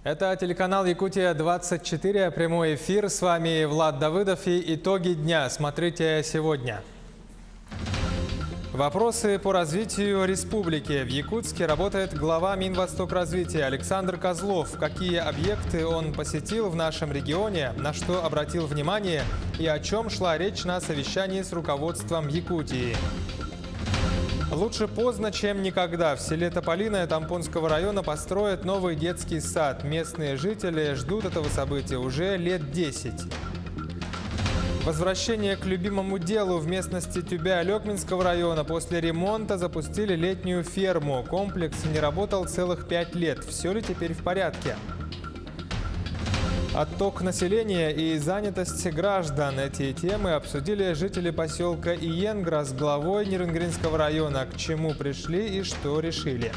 Это телеканал Якутия-24, прямой эфир. С вами Влад Давыдов и итоги дня. Смотрите сегодня. Вопросы по развитию республики. В Якутске работает глава Минвостокразвития Александр Козлов. Какие объекты он посетил в нашем регионе, на что обратил внимание и о чем шла речь на совещании с руководством Якутии. Лучше поздно, чем никогда. В селе Тополиное Тампонского района построят новый детский сад. Местные жители ждут этого события уже лет 10. Возвращение к любимому делу. В местности Тюбя-Лёкминского района после ремонта запустили летнюю ферму. Комплекс не работал целых 5 лет. Все ли теперь в порядке? Отток населения и занятость граждан. Эти темы обсудили жители поселка Иенгра с главой Нерюнгринского района. К чему пришли и что решили.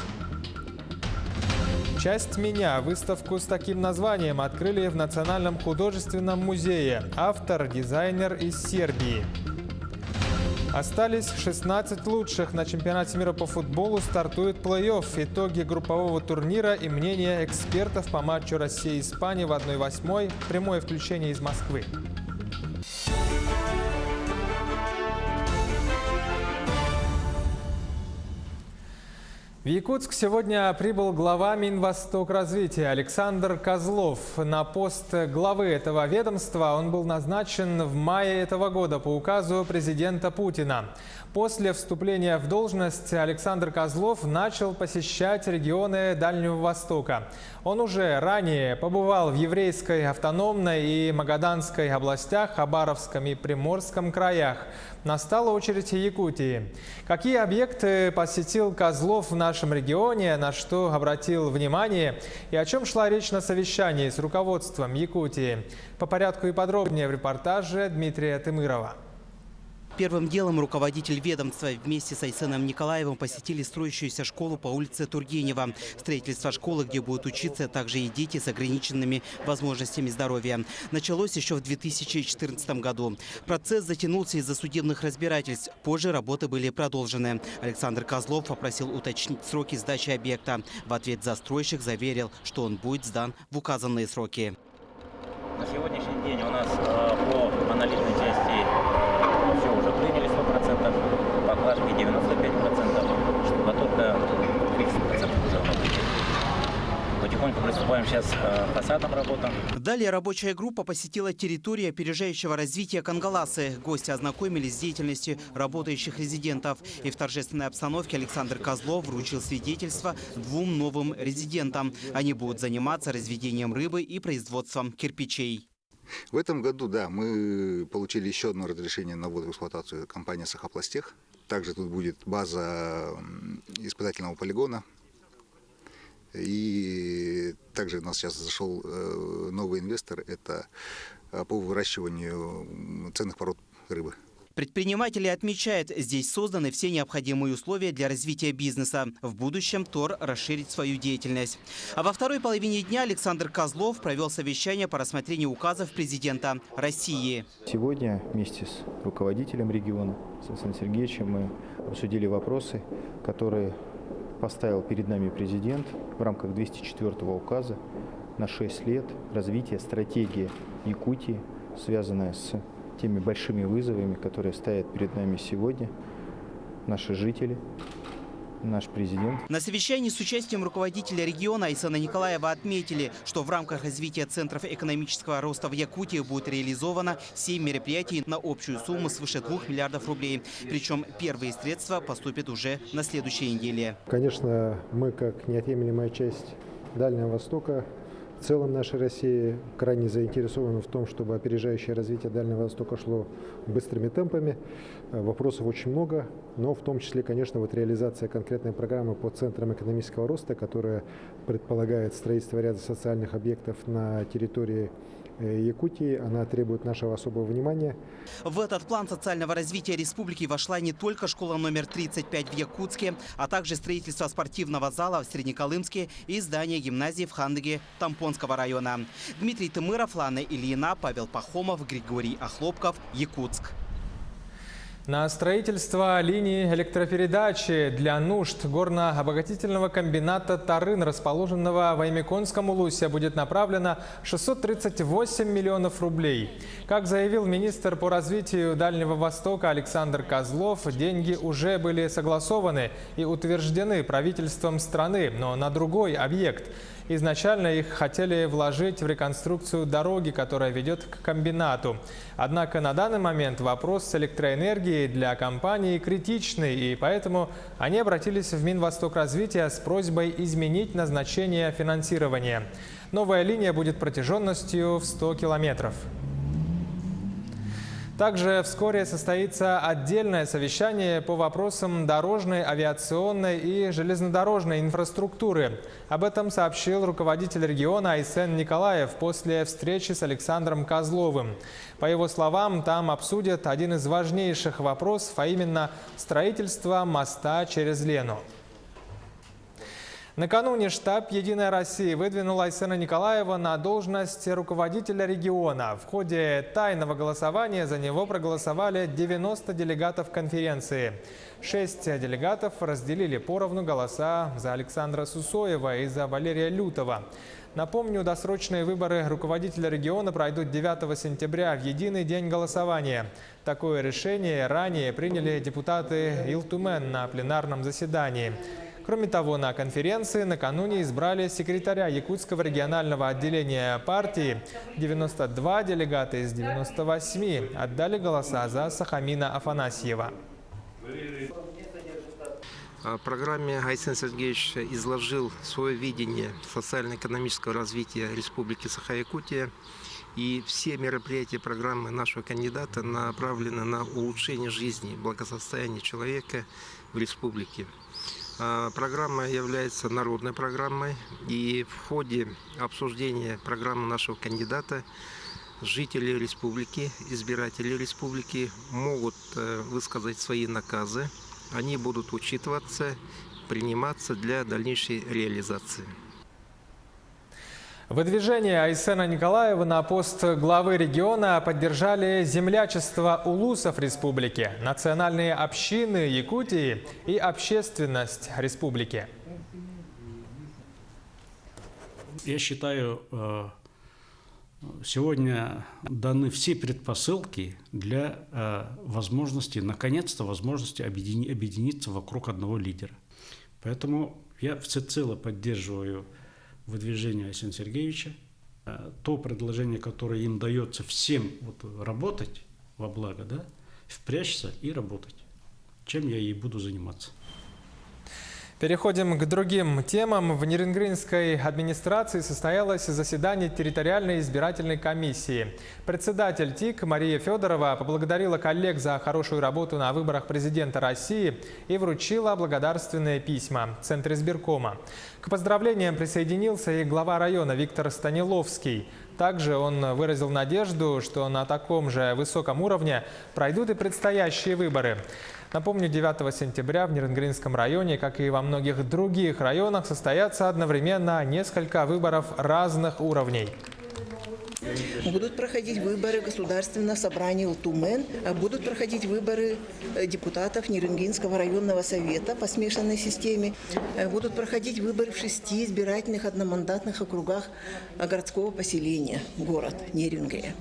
«Часть меня». Выставку с таким названием открыли в Национальном художественном музее. Автор – дизайнер из Сербии. Остались 16 лучших. На чемпионате мира по футболу стартует плей-офф. Итоги группового турнира и мнения экспертов по матчу Россия-Испания в 1/8. Прямое включение из Москвы. В Якутск сегодня прибыл глава Минвостокразвития Александр Козлов. На пост главы этого ведомства он был назначен в мае этого года по указу президента Путина. После вступления в должность Александр Козлов начал посещать регионы Дальнего Востока. Он уже ранее побывал в Еврейской автономной и Магаданской областях, Хабаровском и Приморском краях. Настала очередь Якутии. Какие объекты посетил Козлов в нашем регионе, на что обратил внимание и о чем шла речь на совещании с руководством Якутии? По порядку и подробнее в репортаже Дмитрия Тымырова. Первым делом руководитель ведомства вместе с Айсеном Николаевым посетили строящуюся школу по улице Тургенева. Строительство школы, где будут учиться также и дети с ограниченными возможностями здоровья, началось еще в 2014 году. Процесс затянулся из-за судебных разбирательств. Позже работы были продолжены. Александр Козлов попросил уточнить сроки сдачи объекта. В ответ застройщик заверил, что он будет сдан в указанные сроки. На сегодняшний день у нас по монолитной части все уже приняли 100%, поклажки 95%, штукатурка 30% уже приняли. Потихоньку приступаем сейчас к фасадным работам. Далее рабочая группа посетила территорию опережающего развития Кангаласы. Гости ознакомились с деятельностью работающих резидентов. И в торжественной обстановке Александр Козлов вручил свидетельство 2 новым резидентам. Они будут заниматься разведением рыбы и производством кирпичей. В этом году, да, мы получили еще одно разрешение на ввод в эксплуатацию компании «Сахапластех». Также тут будет база испытательного полигона. И также у нас сейчас зашел новый инвестор, это по выращиванию ценных пород рыбы. Предприниматели отмечают, здесь созданы все необходимые условия для развития бизнеса. В будущем ТОР расширит свою деятельность. А во второй половине дня Александр Козлов провел совещание по рассмотрению указов президента России. Сегодня вместе с руководителем региона, с Александром Сергеевичем, мы обсудили вопросы, которые поставил перед нами президент в рамках 204-го указа на 6 лет развития стратегии Якутии, связанная с теми большими вызовами, которые стоят перед нами сегодня, наши жители, наш президент. На совещании с участием руководителя региона Айсена Николаева отметили, что в рамках развития центров экономического роста в Якутии будет реализовано 7 мероприятий на общую сумму свыше 2 миллиардов рублей. Причем первые средства поступят уже на следующей неделе. Конечно, мы, как неотъемлемая часть Дальнего Востока, в целом нашей России крайне заинтересованы в том, чтобы опережающее развитие Дальнего Востока шло быстрыми темпами. Вопросов очень много, но в том числе, конечно, вот реализация конкретной программы по центрам экономического роста, которая предполагает строительство ряда социальных объектов на территории Якутии, она требует нашего особого внимания. В этот план социального развития республики вошла не только школа номер 35 в Якутске, а также строительство спортивного зала в Среднеколымске и здание гимназии в Хандыге Тампонского района. Дмитрий Тымыров, Лана Ильина, Павел Пахомов, Григорий Охлопков, Якутск. На строительство линии электропередачи для нужд горно-обогатительного комбината «Тарын», расположенного в Аймеконском улусе, будет направлено 638 миллионов рублей. Как заявил министр по развитию Дальнего Востока Александр Козлов, деньги уже были согласованы и утверждены правительством страны, но на другой объект. Изначально их хотели вложить в реконструкцию дороги, которая ведет к комбинату. Однако на данный момент вопрос с электроэнергией для компании критичный, и поэтому они обратились в Минвостокразвитие с просьбой изменить назначение финансирования. Новая линия будет протяженностью в 100 километров. Также вскоре состоится отдельное совещание по вопросам дорожной, авиационной и железнодорожной инфраструктуры. Об этом сообщил руководитель региона Айсен Николаев после встречи с Александром Козловым. По его словам, там обсудят один из важнейших вопросов, а именно строительство моста через Лену. Накануне штаб «Единой России» выдвинул Айсена Николаева на должность руководителя региона. В ходе тайного голосования за него проголосовали 90 делегатов конференции. 6 делегатов разделили поровну голоса за Александра Сусоева и за Валерия Лютова. Напомню, досрочные выборы руководителя региона пройдут 9 сентября в единый день голосования. Такое решение ранее приняли депутаты Илтумен на пленарном заседании. Кроме того, на конференции накануне избрали секретаря Якутского регионального отделения партии. 92 делегата из 98 отдали голоса за Сахамина Афанасьева. В программе Айсен Сергеевич изложил свое видение социально-экономического развития Республики Саха-Якутия. И все мероприятия программы нашего кандидата направлены на улучшение жизни и благосостояния человека в республике. Программа является народной программой, и в ходе обсуждения программы нашего кандидата жители республики, избиратели республики могут высказать свои наказы. Они будут учитываться, приниматься для дальнейшей реализации. Выдвижение Айсена Николаева на пост главы региона поддержали землячество улусов республики, национальные общины Якутии и общественность республики. Я считаю, сегодня даны все предпосылки для возможности, наконец-то возможности объединиться вокруг одного лидера. Поэтому я всецело поддерживаю выдвижение Айсена Сергеевича, то предложение, которое им дается всем работать во благо, да, впрячься и работать, чем я и буду заниматься. Переходим к другим темам. В Нирингринской администрации состоялось заседание территориальной избирательной комиссии. Председатель ТИК Мария Федорова поблагодарила коллег за хорошую работу на выборах президента России и вручила благодарственные письма в Центре избиркома. К поздравлениям присоединился и глава района Виктор Станиловский. Также он выразил надежду, что на таком же высоком уровне пройдут и предстоящие выборы. Напомню, 9 сентября в Нирингринском районе, как и во многих других районах, состоятся одновременно несколько выборов разных уровней. Будут проходить выборы Государственного собрания Илтумен, будут проходить выборы депутатов Нирингринского районного совета по смешанной системе, будут проходить выборы в 6 избирательных одномандатных округах городского поселения, город Нерюнгри.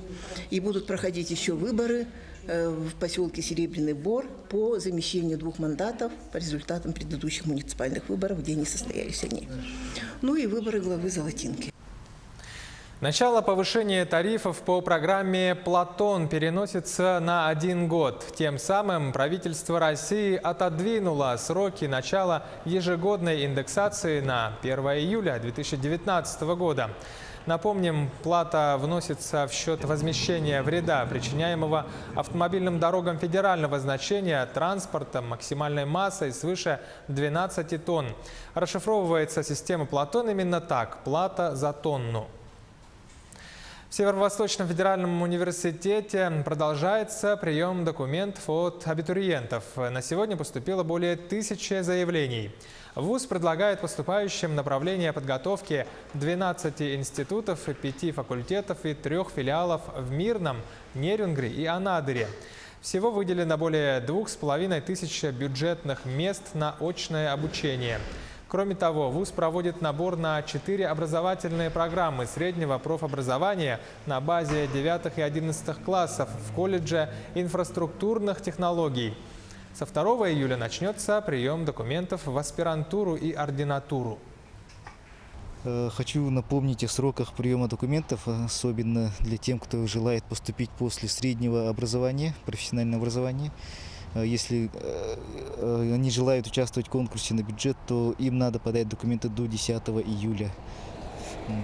И будут проходить еще выборы в поселке Серебряный Бор по замещению 2 мандатов по результатам предыдущих муниципальных выборов, где не состоялись они. Ну и выборы главы Золотинки. Начало повышения тарифов по программе «Платон» переносится на 1 год. Тем самым правительство России отодвинуло сроки начала ежегодной индексации на 1 июля 2019 года. Напомним, плата вносится в счет возмещения вреда, причиняемого автомобильным дорогам федерального значения транспортом максимальной массой свыше 12 тонн. Расшифровывается система «Платон» именно так – плата за тонну. В Северо-Восточном федеральном университете продолжается прием документов от абитуриентов. На сегодня поступило более 1000 заявлений. ВУЗ предлагает поступающим направление подготовки 12 институтов, 5 факультетов и 3 филиалов в Мирном, Нерюнгри и Анадыре. Всего выделено более 2500 бюджетных мест на очное обучение. Кроме того, вуз проводит набор на 4 образовательные программы среднего профобразования на базе 9 и 11 классов в колледже инфраструктурных технологий. Со 2 июля начнется прием документов в аспирантуру и ординатуру. Хочу напомнить о сроках приема документов, особенно для тех, кто желает поступить после среднего образования, профессионального образования. Если они желают участвовать в конкурсе на бюджет, то им надо подать документы до 10 июля,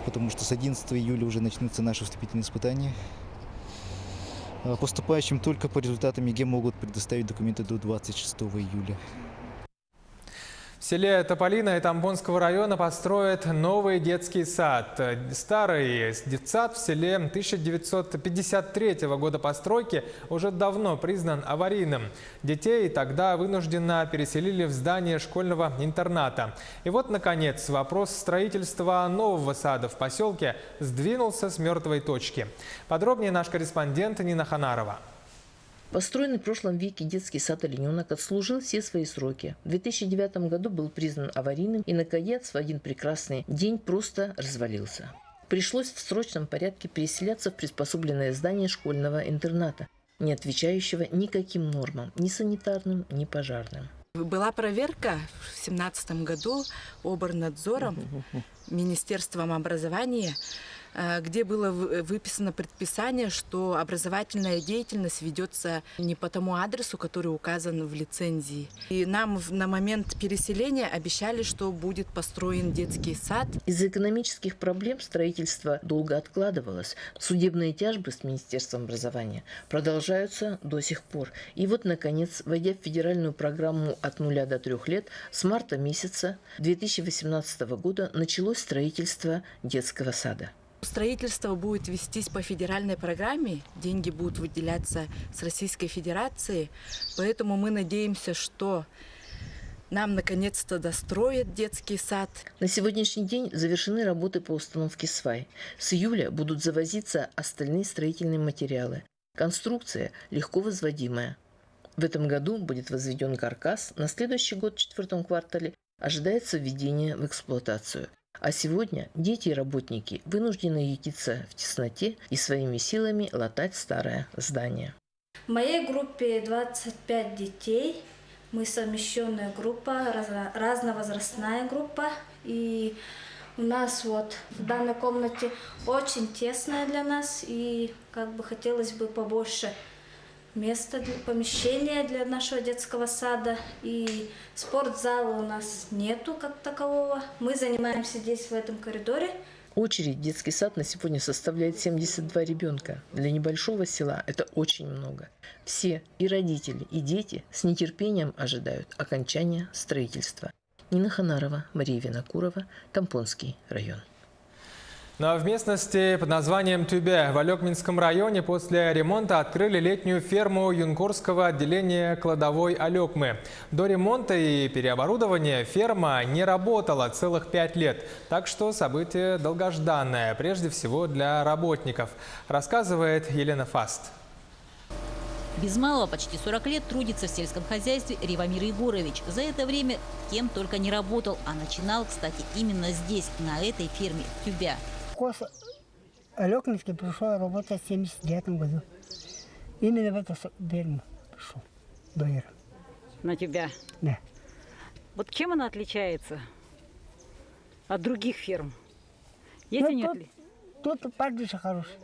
потому что с 11 июля уже начнутся наши вступительные испытания. Поступающим только по результатам ЕГЭ могут предоставить документы до 26 июля. В селе Тополино Тамбонского района построят новый детский сад. Старый детсад в селе 1953 года постройки уже давно признан аварийным. Детей тогда вынужденно переселили в здание школьного интерната. И вот, наконец, вопрос строительства нового сада в поселке сдвинулся с мертвой точки. Подробнее наш корреспондент Нина Ханарова. Построенный в прошлом веке детский сад «Олененок» отслужил все свои сроки. В 2009 году был признан аварийным и, наконец, в один прекрасный день просто развалился. Пришлось в срочном порядке переселяться в приспособленное здание школьного интерната, не отвечающего никаким нормам, ни санитарным, ни пожарным. Была проверка в 2017 году Оборнадзором, Министерством образования, где было выписано предписание, что образовательная деятельность ведется не по тому адресу, который указан в лицензии. И нам на момент переселения обещали, что будет построен детский сад. Из-за экономических проблем строительство долго откладывалось. Судебные тяжбы с Министерством образования продолжаются до сих пор. И вот, наконец, войдя в федеральную программу от 0 до 3 лет, с марта месяца 2018 года началось строительство детского сада. Строительство будет вестись по федеральной программе, деньги будут выделяться с Российской Федерации, поэтому мы надеемся, что нам наконец-то достроят детский сад. На сегодняшний день завершены работы по установке свай. С июля будут завозиться остальные строительные материалы. Конструкция легко возводимая. В этом году будет возведен каркас, на следующий год, в 4 квартале, ожидается введение в эксплуатацию. А сегодня дети и работники вынуждены ютиться в тесноте и своими силами латать старое здание. В моей группе 25 детей. Мы совмещенная группа, разновозрастная группа. И у нас вот в данной комнате очень тесная для нас. И хотелось бы побольше места, помещения для нашего детского сада. И спортзала у нас нету как такового. Мы занимаемся здесь, в этом коридоре. Очередь в детский сад на сегодня составляет 72 ребенка. Для небольшого села это очень много. Все, и родители, и дети, с нетерпением ожидают окончания строительства. Нина Ханарова, Мария Винокурова, Тамбонский район. Ну а в местности под названием Тюбе в Алекминском районе после ремонта открыли летнюю ферму юнкурского отделения кладовой Алекмы. До ремонта и переоборудования ферма не работала целых 5 лет, так что событие долгожданное, прежде всего для работников, рассказывает Елена Фаст. Без малого почти 40 лет трудится в сельском хозяйстве Ревамир Егорович. За это время кем только не работал, а начинал, кстати, именно здесь, на этой ферме Тюбя. Алекминский пришел работать в 1979 году. Именно в эту ферму пришел, доер. На Тюбя? Да. Вот чем она отличается от других ферм? Есть они отличия? Тут пастбище хорошее.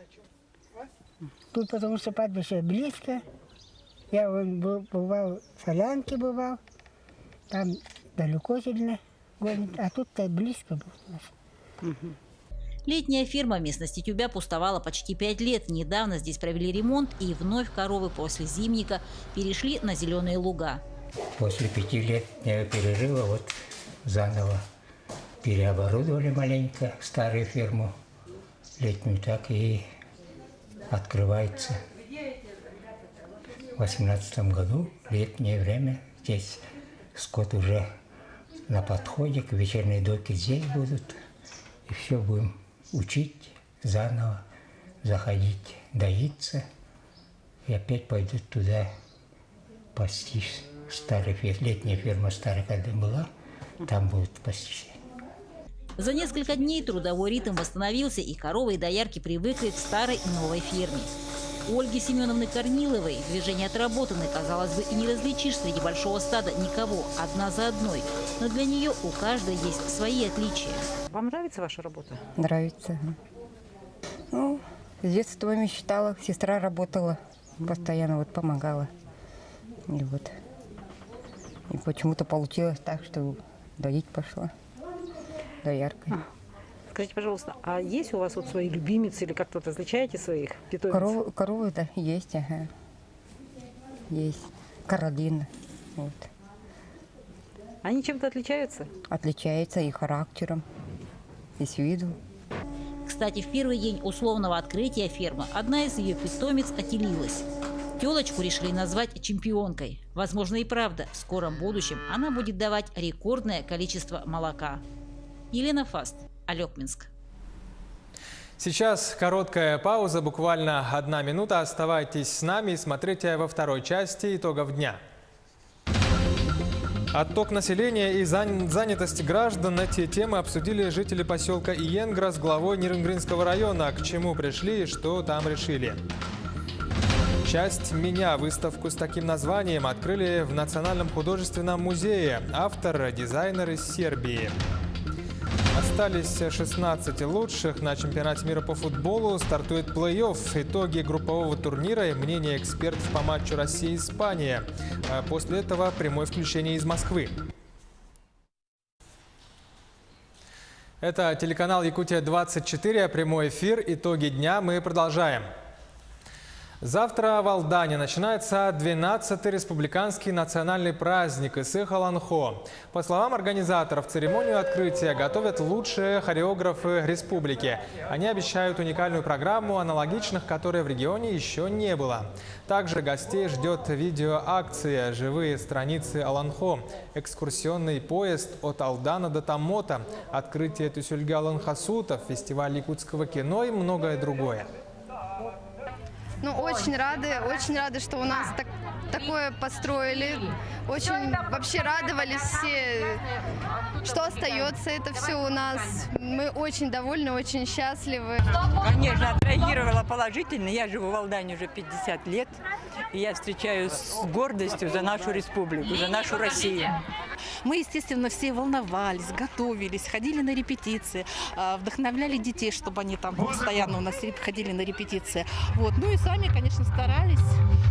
Тут потому что пастбище близко. Я бывал в Солянке, бывал. Там далеко сильно гонит, а тут-то близко был. Летняя ферма в местности Тюбя пустовала почти 5 лет. Недавно здесь провели ремонт, и вновь коровы после зимника перешли на зеленые луга. После 5 лет перерыва вот заново переоборудовали маленько старую ферму летнюю, так и открывается. В 2018 году, летнее время, здесь скот уже на подходе, к вечерней дойке здесь будут. И все будем учить заново, заходить, доиться. и опять пойдут туда пастись. Летняя ферма старая, когда была, там будут пастись. За несколько дней трудовой ритм восстановился, и коровы и доярки привыкли к старой и новой ферме. У Ольги Семеновны Корниловой движения отработаны, казалось бы, и не различишь среди большого стада никого, одна за одной. Но для нее у каждой есть свои отличия. Вам нравится ваша работа? Нравится. Ну, с детства мечтала, сестра работала, постоянно вот помогала. И вот. И почему-то получилось так, что доить пошла. Дояркой. Скажите, пожалуйста, а есть у вас вот свои любимицы или как-то различаете своих питомцев? Коровы, да, есть, ага. Есть. Каролина. Вот. Они чем-то отличаются? Отличаются и характером, и с виду. Кстати, в первый день условного открытия фермы одна из ее питомец отелилась. Телочку решили назвать чемпионкой. Возможно, и правда, в скором будущем она будет давать рекордное количество молока. Елена Фаст, Алекминск. Сейчас короткая пауза, буквально 1 минута. Оставайтесь с нами и смотрите во второй части итогов дня. Отток населения и занятость граждан – эти темы обсудили жители поселка Иенгра с главой Нирингринского района. К чему пришли и что там решили. «Часть меня» – выставку с таким названием открыли в Национальном художественном музее. Автор – дизайнер из Сербии. Остались 16 лучших. На чемпионате мира по футболу стартует плей-офф. Итоги группового турнира и мнение экспертов по матчу Россия-Испания. После этого прямое включение из Москвы. Это телеканал Якутия-24, прямой эфир. Итоги дня мы продолжаем. Завтра в Алдане начинается 12-й республиканский национальный праздник Исых-Аланхо. По словам организаторов, церемонию открытия готовят лучшие хореографы республики. Они обещают уникальную программу, аналогичных которой в регионе еще не было. Также гостей ждет видеоакция «Живые страницы Аланхо», экскурсионный поезд от Алдана до Тамота, открытие Тусюльги Аланхасутов, фестиваль якутского кино и многое другое. Ну, очень рады, что у нас такое построили. Очень вообще радовались все, что остается это все у нас. Мы очень довольны, очень счастливы. Конечно, отреагировала положительно. Я живу в Алдане уже 50 лет. И я встречаюсь с гордостью за нашу республику, за нашу Россию. Мы, естественно, все волновались, готовились, ходили на репетиции, вдохновляли детей, чтобы они там постоянно у нас ходили на репетиции. Вот. Ну и сами, конечно, старались.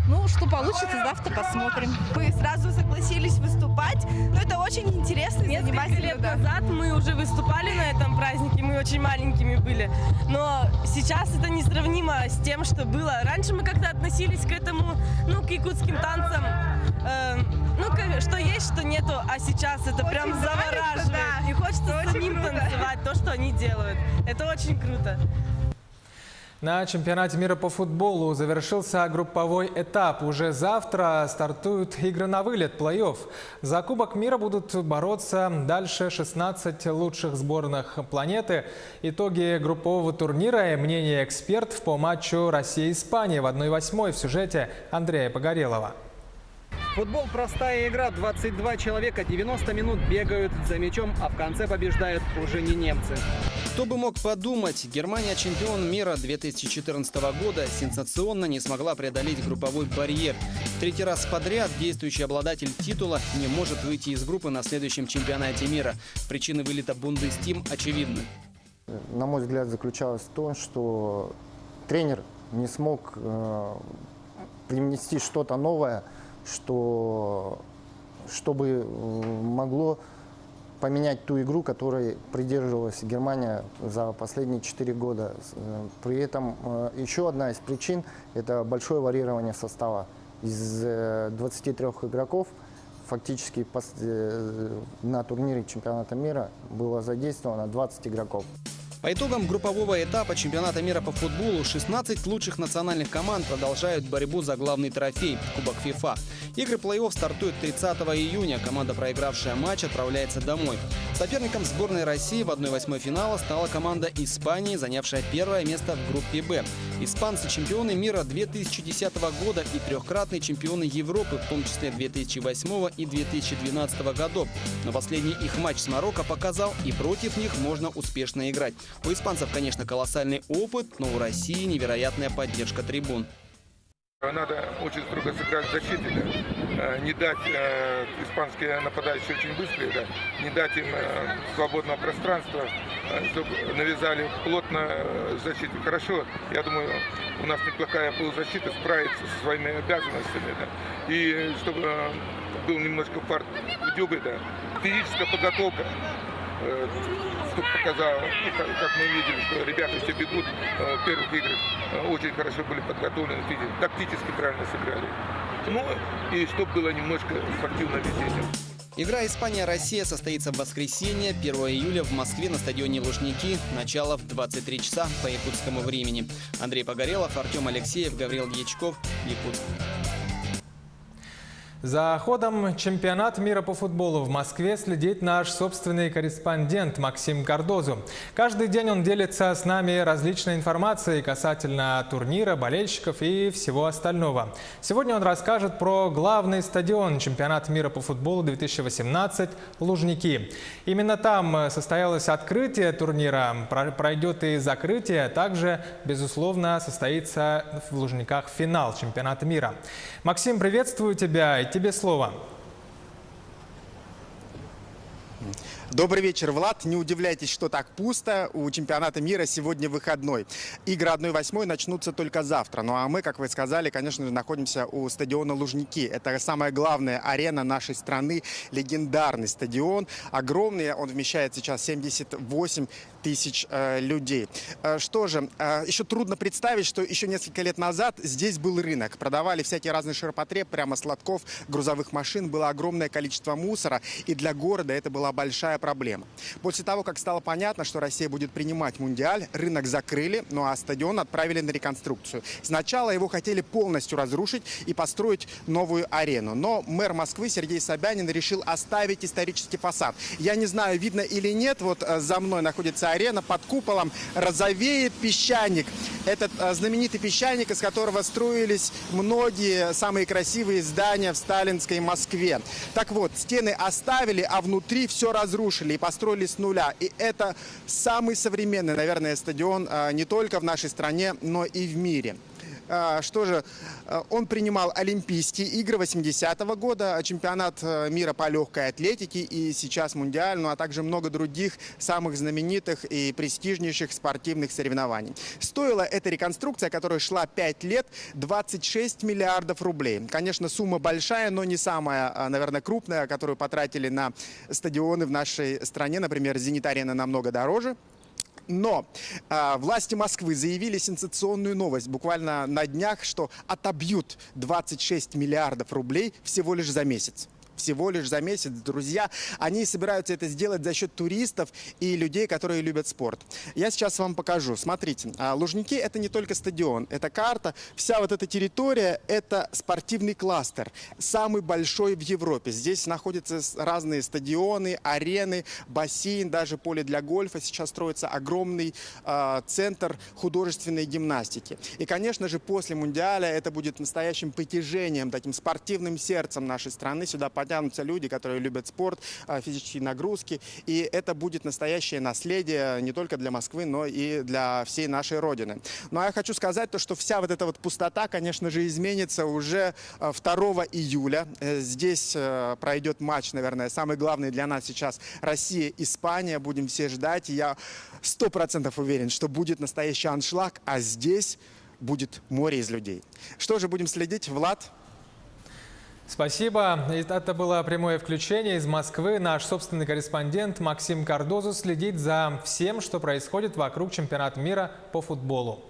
Ну, что получится, завтра посмотрим. Мы сразу согласились выступать, но это очень интересно и занимательно. Несколько лет назад мы уже выступали на этом празднике, мы очень маленькими были, но сейчас это несравнимо с тем, что было. Раньше мы как-то относились к этому, к якутским танцам, что есть, что нету, а сейчас это очень прям завораживает. Да. И хочется самим танцевать то, что они делают. Это очень круто. На чемпионате мира по футболу завершился групповой этап. Уже завтра стартуют игры на вылет, плей-офф. За Кубок мира будут бороться дальше 16 лучших сборных планеты. Итоги группового турнира и мнение экспертов по матчу Россия-Испания в 1/8 в сюжете Андрея Погорелова. Футбол – простая игра. 22 человека 90 минут бегают за мячом, а в конце побеждают уже не немцы. Кто бы мог подумать, Германия, чемпион мира 2014 года, сенсационно не смогла преодолеть групповой барьер. В 3-й раз подряд действующий обладатель титула не может выйти из группы на следующем чемпионате мира. Причины вылета Бундестим очевидны. На мой взгляд, заключалась в том, что тренер не смог привнести что-то новое, чтобы могло поменять ту игру, которой придерживалась Германия за последние 4 года. При этом еще одна из причин – это большое варьирование состава. Из 23 игроков фактически на турнире чемпионата мира было задействовано 20 игроков. По итогам группового этапа чемпионата мира по футболу 16 лучших национальных команд продолжают борьбу за главный трофей – Кубок ФИФА. Игры плей-офф стартуют 30 июня. Команда, проигравшая матч, отправляется домой. Соперником сборной России в 1/8 финала стала команда Испании, занявшая первое место в группе «Б». Испанцы – чемпионы мира 2010 года и трехкратные чемпионы Европы, в том числе 2008 и 2012 годов. Но последний их матч с Марокко показал, и против них можно успешно играть. У испанцев, конечно, колоссальный опыт, но у России невероятная поддержка трибун. Надо очень строго сыграть в защите, да. Не дать, испанские нападающие очень быстрые, да, не дать им свободного пространства, чтобы навязали плотно защиту. Хорошо, я думаю, у нас неплохая полузащита, справится со своими обязанностями, да. И чтобы был немножко фарт в дюбе, да. Физическая подготовка показала, как мы видели, что ребята все бегут в первых играх, очень хорошо были подготовлены, тактически правильно сыграли. Ну и чтобы было немножко спортивного везения. Игра Испания-Россия состоится в воскресенье, 1 июля в Москве на стадионе Лужники. Начало в 23 часа по якутскому времени. Андрей Погорелов, Артем Алексеев, Гавриил Дьячков, Якутск. За ходом чемпионата мира по футболу в Москве следит наш собственный корреспондент Максим Кардозу. Каждый день он делится с нами различной информацией касательно турнира, болельщиков и всего остального. Сегодня он расскажет про главный стадион чемпионата мира по футболу 2018 «Лужники». Именно там состоялось открытие турнира, пройдет и закрытие. Также, безусловно, состоится в Лужниках финал чемпионата мира. Максим, приветствую тебя. Тебе слово. Добрый вечер, Влад. Не удивляйтесь, что так пусто. У чемпионата мира сегодня выходной. Игры 1/8 начнутся только завтра. Ну а мы, как вы сказали, конечно же, находимся у стадиона Лужники. Это самая главная арена нашей страны. Легендарный стадион. Огромный. Он вмещает сейчас 78 тысяч людей. Что же, еще трудно представить, что еще несколько лет назад здесь был рынок. Продавали всякие разные ширпотреб, прямо с лотков грузовых машин. Было огромное количество мусора. И для города это была большая проблема. После того, как стало понятно, что Россия будет принимать Мундиаль, рынок закрыли, ну а стадион отправили на реконструкцию. Сначала его хотели полностью разрушить и построить новую арену. Но мэр Москвы Сергей Собянин решил оставить исторический фасад. Я не знаю, видно или нет, вот за мной находится арена, под куполом розовеет песчаник. Этот знаменитый песчаник, из которого строились многие самые красивые здания в сталинской Москве. Так вот, стены оставили, а внутри все разрушили и построили с нуля. И это самый современный, наверное, стадион не только в нашей стране, но и в мире. Что же, он принимал Олимпийские игры 80-го года, чемпионат мира по легкой атлетике и сейчас Мундиаль, ну а также много других самых знаменитых и престижнейших спортивных соревнований. Стоила эта реконструкция, которая шла 5 лет, 26 миллиардов рублей. Конечно, сумма большая, но не самая, наверное, крупная, которую потратили на стадионы в нашей стране. Например, «Зенит-арена» намного дороже. Но власти Москвы заявили сенсационную новость буквально на днях, что отобьют 26 миллиардов рублей всего лишь за месяц. Всего лишь за месяц, друзья. Они собираются это сделать за счет туристов и людей, которые любят спорт. Я сейчас вам покажу. Смотрите, Лужники – это не только стадион, это карта. Вся вот эта территория – это спортивный кластер, самый большой в Европе. Здесь находятся разные стадионы, арены, бассейн, даже поле для гольфа. Сейчас строится огромный центр художественной гимнастики. И, конечно же, после Мундиаля это будет настоящим притяжением, таким спортивным сердцем нашей страны. Сюда потянутся люди, которые любят спорт, физические нагрузки. И это будет настоящее наследие не только для Москвы, но и для всей нашей Родины. Но я хочу сказать, что вся вот эта вот пустота, конечно же, изменится уже 2 июля. Здесь пройдет матч, наверное, самый главный для нас сейчас Россия-Испания. Будем все ждать. И я 100% уверен, что будет настоящий аншлаг, а здесь будет море из людей. Что же, будем следить, Влад? Спасибо. Это было прямое включение из Москвы. Наш собственный корреспондент Максим Кардозу следит за всем, что происходит вокруг чемпионата мира по футболу.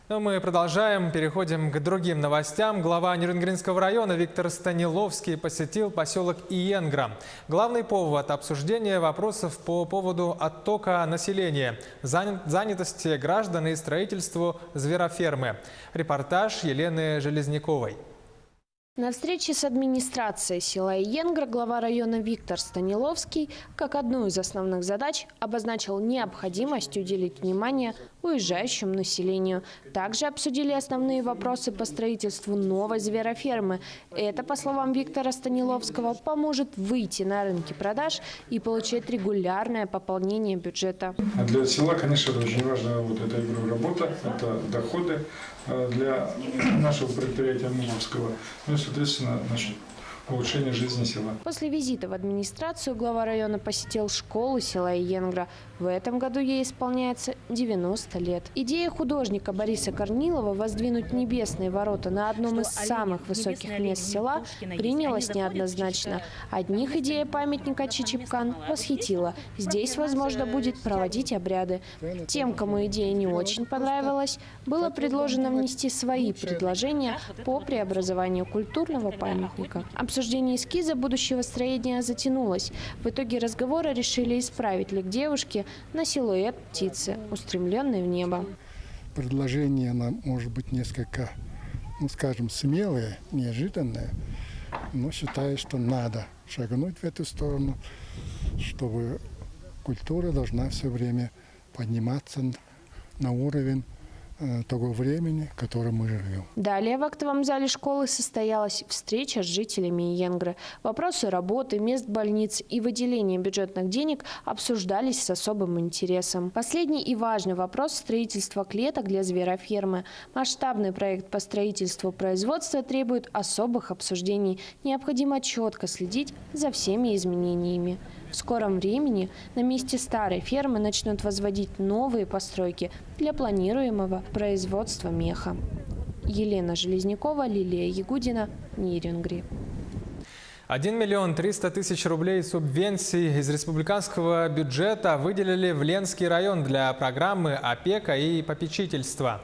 Но мы продолжаем, переходим к другим новостям. Глава Нерюнгринского района Виктор Станиловский посетил поселок Иенгра. Главный повод – обсуждения вопросов по поводу оттока населения, занятости граждан и строительству зверофермы. Репортаж Елены Железняковой. На встрече с администрацией села Иенгра глава района Виктор Станиловский как одну из основных задач обозначил необходимость уделить внимание уезжающему населению. Также обсудили основные вопросы по строительству новой зверофермы. Это, по словам Виктора Станиловского, поможет выйти на рынки продаж и получать регулярное пополнение бюджета. А для села, конечно, это очень важная вот эта работа, это доходы для нашего предприятия Муловского. Ну и, соответственно, улучшение жизни села. После визита в администрацию глава района посетил школу села Иенгра. В этом году ей исполняется 90 лет. Идея художника Бориса Корнилова воздвинуть небесные ворота на одном из самых высоких мест села принялась неоднозначно. Одних идея памятника Чичипкан восхитила. Здесь, возможно, будет проводить обряды. Тем, кому идея не очень понравилась, было предложено внести свои предложения по преобразованию культурного памятника. Обсуждение эскиза будущего строения затянулось. В итоге разговора решили исправить лик девушки на силуэт птицы, устремленной в небо. Предложение, оно может быть несколько, ну скажем, смелое, неожиданное, но считаю, что надо шагнуть в эту сторону, чтобы культура должна все время подниматься на уровень того времени, в котором мы живем. Далее в актовом зале школы состоялась встреча с жителями Иенгры. Вопросы работы, мест больниц и выделения бюджетных денег обсуждались с особым интересом. Последний и важный вопрос – строительства клеток для зверофермы. Масштабный проект по строительству производства требует особых обсуждений. Необходимо четко следить за всеми изменениями. В скором времени на месте старой фермы начнут возводить новые постройки для планируемого производства меха. Елена Железнякова, Лилия Ягудина, Нирингри. 1 300 000 рублей субвенций из республиканского бюджета выделили в Ленский район для программы «Опека и попечительство».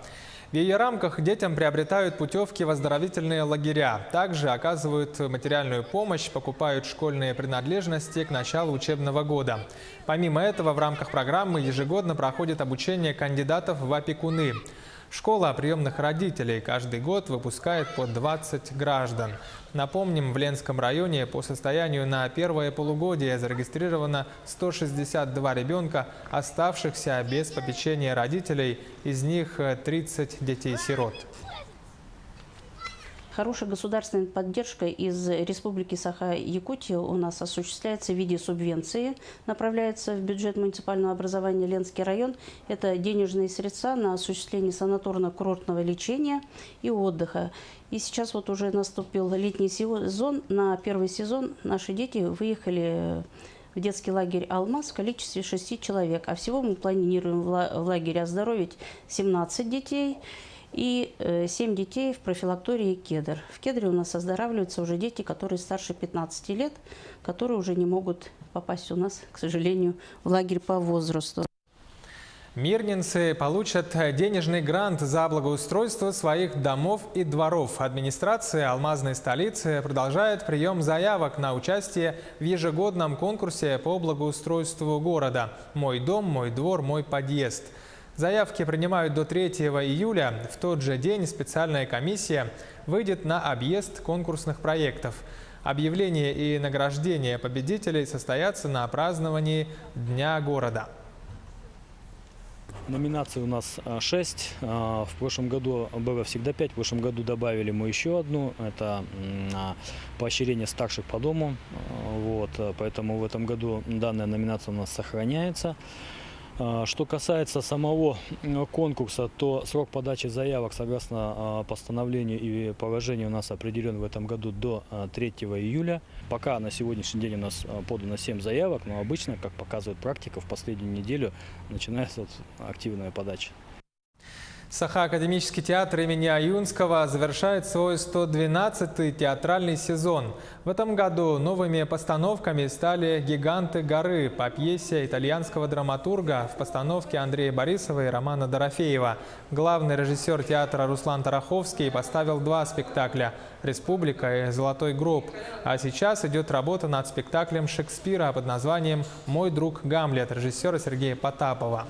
В ее рамках детям приобретают путевки в оздоровительные лагеря. Также оказывают материальную помощь, покупают школьные принадлежности к началу учебного года. Помимо этого, в рамках программы ежегодно проходит обучение кандидатов в опекуны. Школа приемных родителей каждый год выпускает по 20 граждан. Напомним, в Ленском районе по состоянию на первое полугодие зарегистрировано 162 ребенка, оставшихся без попечения родителей, из них 30 детей-сирот. Хорошая государственная поддержка из Республики Саха-Якутия у нас осуществляется в виде субвенции, направляется в бюджет муниципального образования Ленский район. Это денежные средства на осуществление санаторно-курортного лечения и отдыха. И сейчас вот уже наступил летний сезон. На первый сезон наши дети выехали в детский лагерь «Алмаз» в количестве 6 человек. А всего мы планируем в лагере оздоровить 17 детей. И 7 детей в профилактории «Кедр». В «Кедре» у нас оздоравливаются уже дети, которые старше 15 лет, которые уже не могут попасть у нас, к сожалению, в лагерь по возрасту. Мирнинцы получат денежный грант за благоустройство своих домов и дворов. Администрация алмазной столицы продолжает прием заявок на участие в ежегодном конкурсе по благоустройству города «Мой дом, мой двор, мой подъезд». Заявки принимают до 3 июля. В тот же день специальная комиссия выйдет на объезд конкурсных проектов. Объявление и награждение победителей состоятся на праздновании Дня города. Номинаций у нас 6. В прошлом году было всегда 5. В прошлом году добавили мы еще одну. Это поощрение старших по дому. Поэтому в этом году данная номинация у нас сохраняется. Что касается самого конкурса, то срок подачи заявок согласно постановлению и положению у нас определен в этом году до 3 июля. Пока на сегодняшний день у нас подано 7 заявок, но обычно, как показывает практика, в последнюю неделю начинается активная подача. Саха-академический театр имени Аюнского завершает свой 112-й театральный сезон. В этом году новыми постановками стали «Гиганты горы» по пьесе итальянского драматурга в постановке Андрея Борисова и Романа Дорофеева. Главный режиссер театра Руслан Тараховский поставил 2 спектакля «Республика» и «Золотой гроб». А сейчас идет работа над спектаклем Шекспира под названием «Мой друг Гамлет» режиссера Сергея Потапова.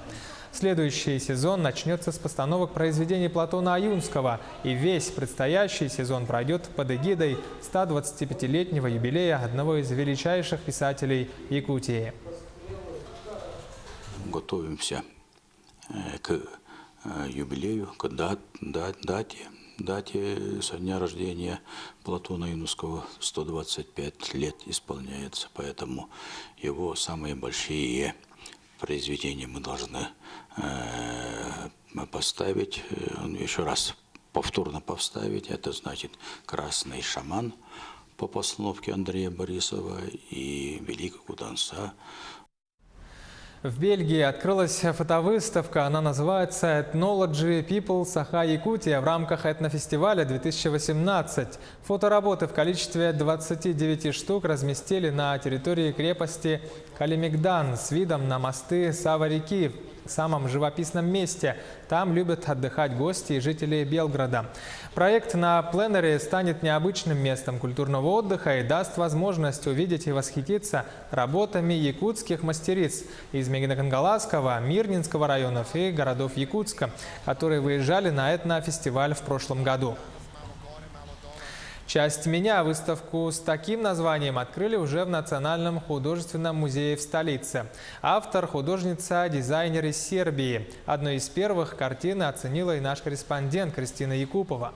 Следующий сезон начнется с постановок произведений Платона Аюнского, и весь предстоящий сезон пройдет под эгидой 125-летнего юбилея одного из величайших писателей Якутии. Готовимся к юбилею, к дате со дня рождения Платона Аюнского 125 лет исполняется, поэтому его самые большие произведения мы должны поставить, еще раз повторно поставить. Это значит «Красный шаман» по постановке Андрея Борисова и «Великий Куданса». В Бельгии открылась фотовыставка. Она называется «Ethnology People Саха-Якутия» в рамках этнофестиваля 2018. Фотоработы в количестве 29 штук разместили на территории крепости Калимигдан с видом на мосты Сава-реки в самом живописном месте. Там любят отдыхать гости и жители Белграда. Проект на пленэре станет необычным местом культурного отдыха и даст возможность увидеть и восхититься работами якутских мастериц из Мегиноконгаласского, Мирнинского районов и городов Якутска, которые выезжали на этнофестиваль в прошлом году. «Часть меня» выставку с таким названием открыли уже в Национальном художественном музее в столице. Автор – художница-дизайнер из Сербии. Одной из первых картины оценила и наш корреспондент Кристина Якупова.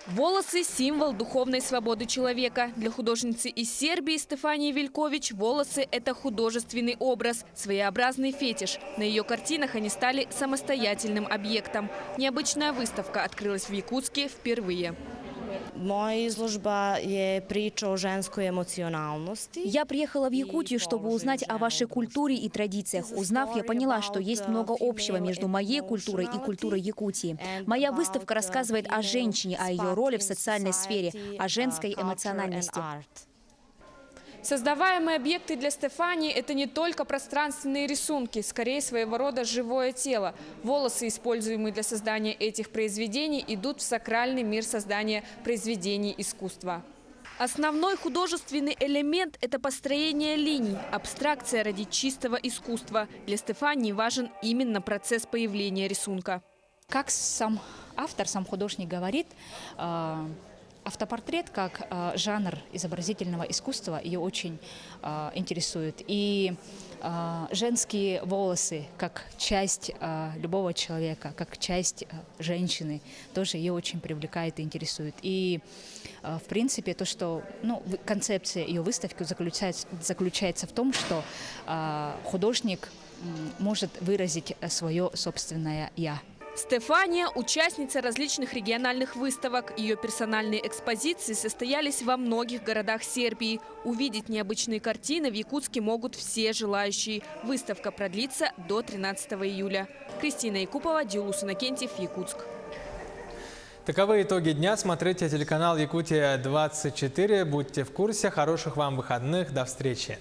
Волосы – символ духовной свободы человека. Для художницы из Сербии Стефании Велькович волосы – это художественный образ, своеобразный фетиш. На ее картинах они стали самостоятельным объектом. Необычная выставка открылась в Якутске впервые. Моя изложба je priča o ženskoj emocionalnosti. Я приехала в Якутию, чтобы узнать о вашей культуре и традициях. Узнав, я поняла, что есть много общего между моей культурой и культурой Якутии. Моя выставка рассказывает о женщине, о ее роли в социальной сфере, о женской эмоциональности. Создаваемые объекты для Стефании – это не только пространственные рисунки, скорее своего рода живое тело. Волосы, используемые для создания этих произведений, идут в сакральный мир создания произведений искусства. Основной художественный элемент – это построение линий, абстракция ради чистого искусства. Для Стефании важен именно процесс появления рисунка. Как сам автор, сам художник говорит, автопортрет как жанр изобразительного искусства ее очень интересует. И женские волосы как часть любого человека, как часть женщины тоже ее очень привлекает и интересует. И в принципе то, что концепция ее выставки заключается в том, что художник может выразить свое собственное «я». Стефания – участница различных региональных выставок. Ее персональные экспозиции состоялись во многих городах Сербии. Увидеть необычные картины в Якутске могут все желающие. Выставка продлится до 13 июля. Кристина Якупова, Диулус Иннокентьев, Якутск. Таковы итоги дня. Смотрите телеканал Якутия-24. Будьте в курсе. Хороших вам выходных. До встречи.